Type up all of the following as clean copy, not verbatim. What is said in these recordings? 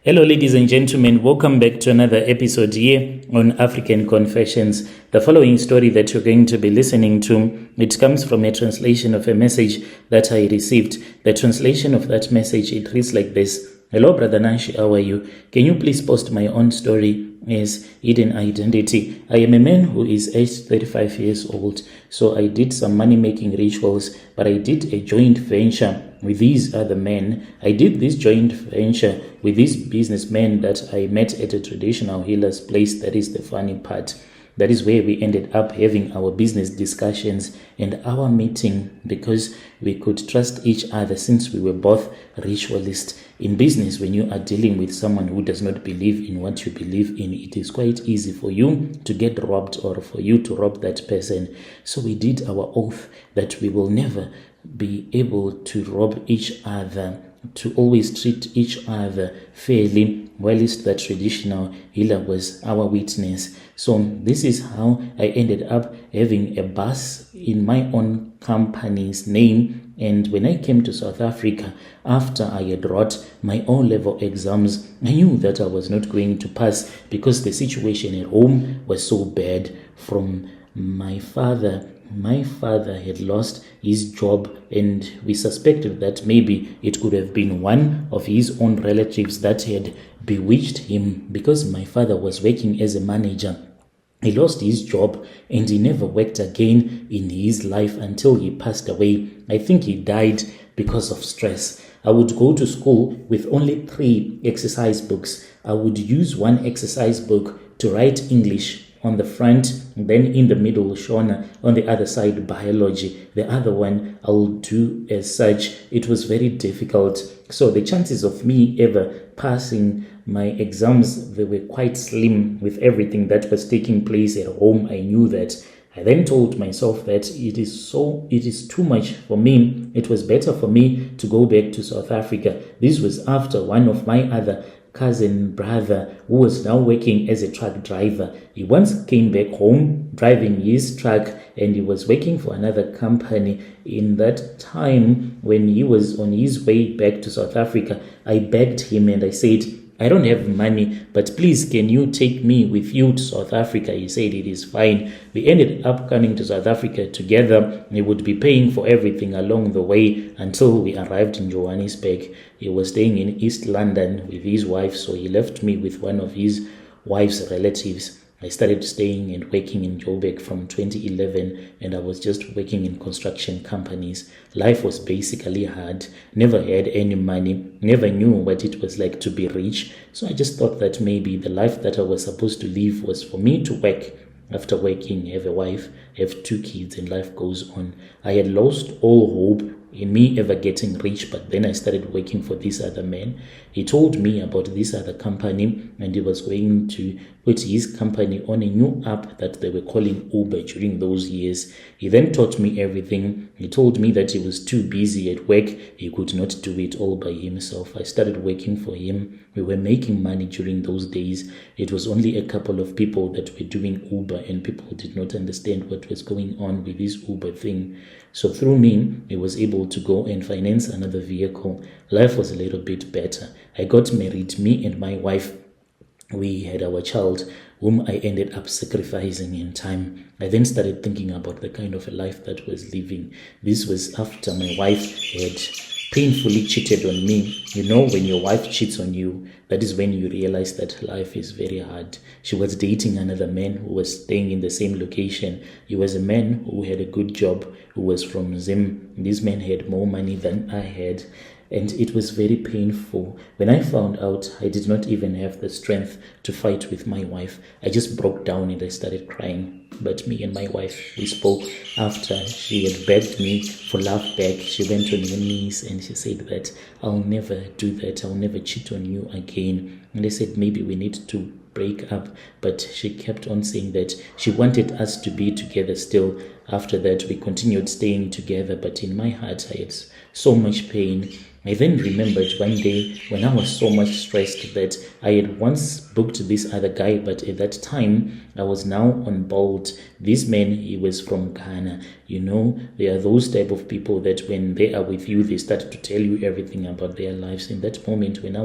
Hello, ladies and gentlemen. Welcome back to another episode here on African Confessions. The following story that you're going to be listening to, it comes from a translation of a message that I received. The translation of that message, it reads like this. Hello, Brother Nash, how are you? Can you please post my own story as hidden identity? I am a man who is aged 35 years old, so I did some money-making rituals, but I did a joint venture with these other men. I did this joint venture with these businessmen that I met at a traditional healer's place. That is the funny part. That is where we ended up having our business discussions and our meeting, because we could trust each other since we were both ritualists. In business, when you are dealing with someone who does not believe in what you believe in, it is quite easy for you to get robbed or for you to rob that person. So we did our oath that we will never be able to rob each other, to always treat each other fairly, whilst the traditional healer was our witness. So this is how I ended up having a bus in my own company's name. And when I came to South Africa, after I had wrote my O-level exams, I knew that I was not going to pass because the situation at home was so bad. From my father had lost his job, and we suspected that maybe it could have been one of his own relatives that had bewitched him, because my father was working as a manager. He lost his job and he never worked again in his life until he passed away. I think he died because of stress. I would go to school with only 3 exercise books. I would use one exercise book to write English on the front, then in the middle, Shona, on the other side, biology. The other one I will do as such. It was very difficult. So the chances of me ever passing my exams, they were quite slim with everything that was taking place at home. I knew that. I then told myself that it is too much for me. It was better for me to go back to South Africa. This was after one of my other cousin brother, who was now working as a truck driver. He once came back home driving his truck, and he was working for another company. In that time, when he was on his way back to South Africa, I begged him and I said, I don't have money, but please, can you take me with you to South Africa? He said it is fine. We ended up coming to South Africa together. He would be paying for everything along the way until we arrived in Johannesburg. He was staying in East London with his wife, so he left me with one of his wife's relatives. I started staying and working in Joburg from 2011, and I was just working in construction companies. Life was basically hard, never had any money, never knew what it was like to be rich. So I just thought that maybe the life that I was supposed to live was for me to work. After working, have a wife, have 2 kids, and life goes on. I had lost all hope in me ever getting rich, but then I started working for this other man. He told me about this other company, and he was going to put his company on a new app that they were calling Uber during those years. He then taught me everything. He told me that he was too busy at work, he could not do it all by himself. I started working for him. We were making money during those days. It was only a couple of people that were doing Uber, and people did not understand what was going on with this Uber thing. So through me, he was able to go and finance another vehicle. Life was a little bit better. I got married, me and my wife. We had our child, whom I ended up sacrificing in time. I then started thinking about the kind of a life that I was living. This was after my wife had painfully cheated on me. You know, when your wife cheats on you, that is when you realize that life is very hard. She was dating another man who was staying in the same location. He was a man who had a good job, who was from Zim. This man had more money than I had, and it was very painful. When I found out, I did not even have the strength to fight with my wife. I just broke down and I started crying. But me and my wife, we spoke after she had begged me for love back. She went on her knees and she said that I'll never do that. I'll never cheat on you again. And I said maybe we need to break up, but she kept on saying that she wanted us to be together still. After that, we continued staying together, but in my heart, I had so much pain. I then remembered one day when I was so much stressed that I had once booked this other guy, but at that time I was now on board. This man, he was from Ghana. You know, there are those type of people that when they are with you, they start to tell you everything about their lives. In that moment when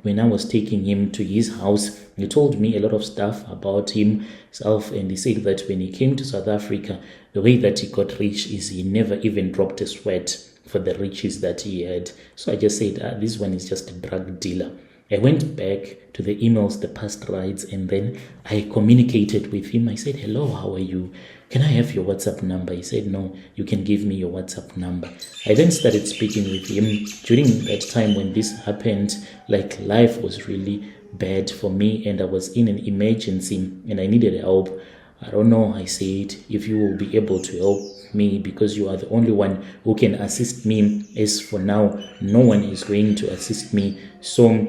when I was taking him to his house, he told me a lot of stuff about himself, and he said that when he came to South Africa, the way that he got rich is he never even dropped a sweat for the riches that he had. So I just said, this one is just a drug dealer. I went back to the emails, the past rides, and then I communicated with him. I said, hello, how are you? Can I have your WhatsApp number? He said, no, you can give me your WhatsApp number. I then started speaking with him. During that time when this happened, like life was really bad for me and I was in an emergency and I needed help. I don't know, I said, if you will be able to help me because you are the only one who can assist me. As for now, no one is going to assist me. So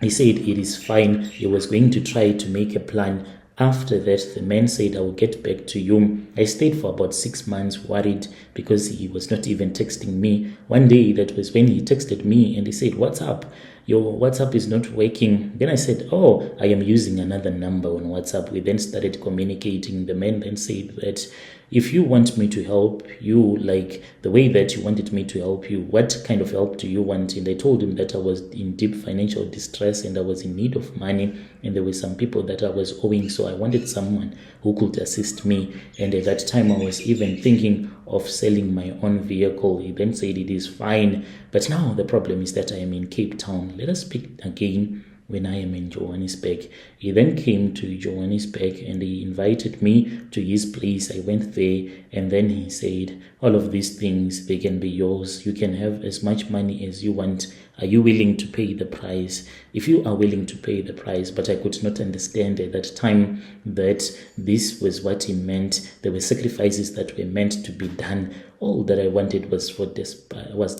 he said it is fine. He was going to try to make a plan. After that, the man said, I will get back to you. I stayed for about 6 months worried because he was not even texting me. One day, that was when he texted me and he said, what's up? Your WhatsApp is not working. Then I said, oh, I am using another number on WhatsApp. We then started communicating. The man then said that if you want me to help you, like the way that you wanted me to help you, what kind of help do you want? And I told him that I was in deep financial distress and I was in need of money and there were some people that I was owing, so I wanted someone who could assist me. And at that time I was even thinking of selling my own vehicle. He then said it is fine, but now the problem is that I am in Cape Town. Let us speak again when I am in Johannesburg. He then came to Johannesburg and he invited me to his place. I went there and then he said, all of these things, they can be yours. You can have as much money as you want. Are you willing to pay the price? If you are willing to pay the price, but I could not understand at that time that this was what he meant. There were sacrifices that were meant to be done. All that I wanted was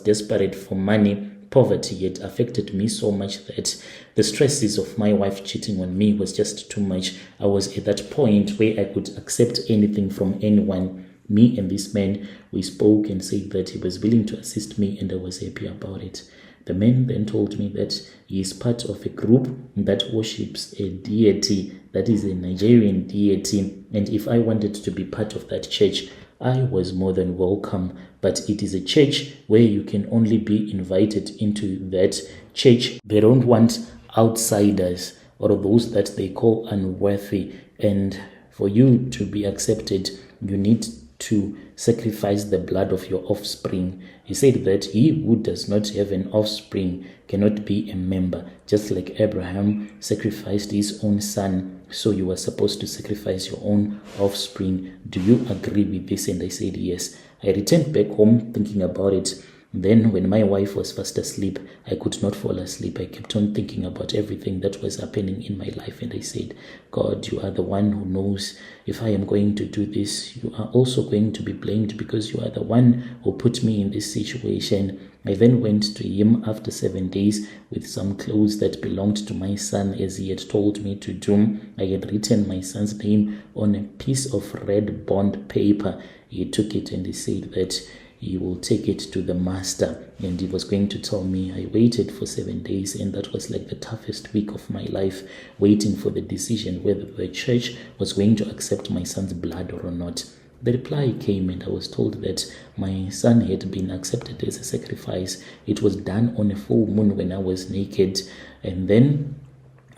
desperate for money. Poverty yet affected me so much that the stresses of my wife cheating on me was just too much. I was at that point where I could accept anything from anyone. Me and this man, we spoke and said that he was willing to assist me and I was happy about it. The man then told me that he is part of a group that worships a deity, that is a Nigerian deity, and if I wanted to be part of that church, I was more than welcome, but it is a church where you can only be invited into that church. They don't want outsiders or those that they call unworthy, and for you to be accepted, you need to sacrifice the blood of your offspring. He said that he who does not have an offspring cannot be a member. Just like Abraham sacrificed his own son, so you are supposed to sacrifice your own offspring. Do you agree with this? And I said yes. I returned back home thinking about it. Then when my wife was fast asleep, I could not fall asleep. I kept on thinking about everything that was happening in my life. And I said, God, you are the one who knows. If I am going to do this, you are also going to be blamed because you are the one who put me in this situation. I then went to him after 7 days with some clothes that belonged to my son as he had told me to do. I had written my son's name on a piece of red bond paper. He took it and he said that he will take it to the master and he was going to tell me. I waited for 7 days and that was like the toughest week of my life, waiting for the decision whether the church was going to accept my son's blood or not. The reply came and I was told that my son had been accepted as a sacrifice. It was done on a full moon when I was naked, and then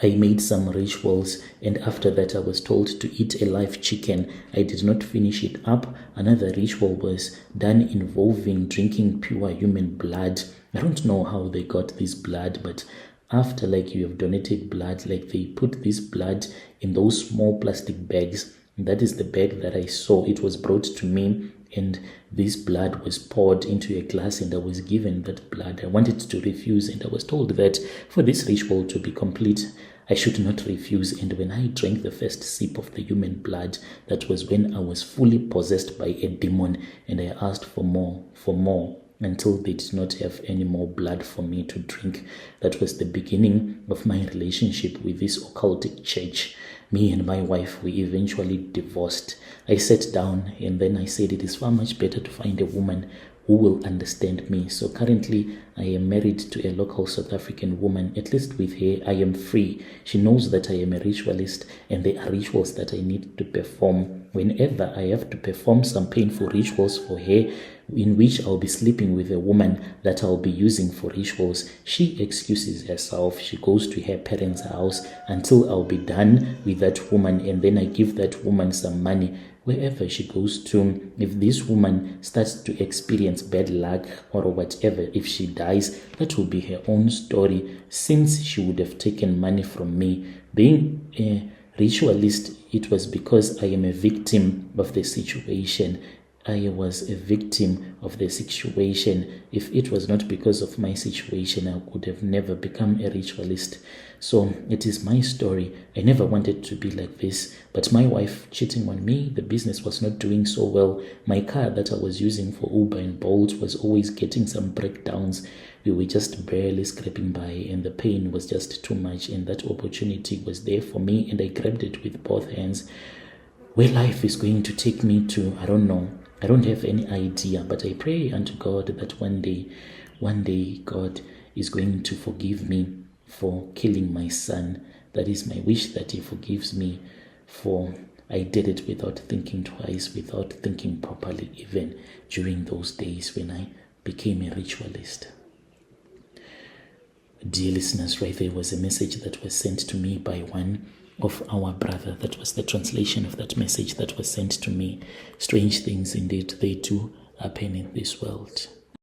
I made some rituals, and after that I was told to eat a live chicken. I did not finish it up. Another ritual was done involving drinking pure human blood. I don't know how they got this blood, but after like you have donated blood, like they put this blood in those small plastic bags. That is the bag that I saw. It was brought to me and this blood was poured into a glass and I was given that blood. I wanted to refuse and I was told that for this ritual to be complete, I should not refuse. And when I drank the first sip of the human blood, that was when I was fully possessed by a demon and I asked for more, until they did not have any more blood for me to drink. That was the beginning of my relationship with this occultic church. Me and my wife, we eventually divorced. I sat down and then I said it is far much better to find a woman who will understand me. So currently I am married to a local South African woman. At least with her, I am free. She knows that I am a ritualist, and there are rituals that I need to perform. Whenever I have to perform some painful rituals for her, in which I'll be sleeping with a woman that I'll be using for rituals, she excuses herself. She goes to her parents' house until I'll be done with that woman, and then I give that woman some money. Wherever she goes to, if this woman starts to experience bad luck or whatever, if she dies, that will be her own story, since she would have taken money from me. Being a ritualist, it was because I am a victim of the situation. I was a victim of the situation. If it was not because of my situation, I could have never become a ritualist. So it is my story. I never wanted to be like this, but my wife cheating on me, the business was not doing so well. My car that I was using for Uber and Bolt was always getting some breakdowns. We were just barely scraping by, and the pain was just too much, and that opportunity was there for me, and I grabbed it with both hands. Where life is going to take me to, I don't know. I don't have any idea, but I pray unto God that one day God is going to forgive me for killing my son. That is my wish, that he forgives me, for I did it without thinking twice, without thinking properly, even during those days when I became a ritualist. Dear listeners, right there was a message that was sent to me by one of our brother. That was the translation of that message that was sent to me. Strange things indeed, they do happen in this world.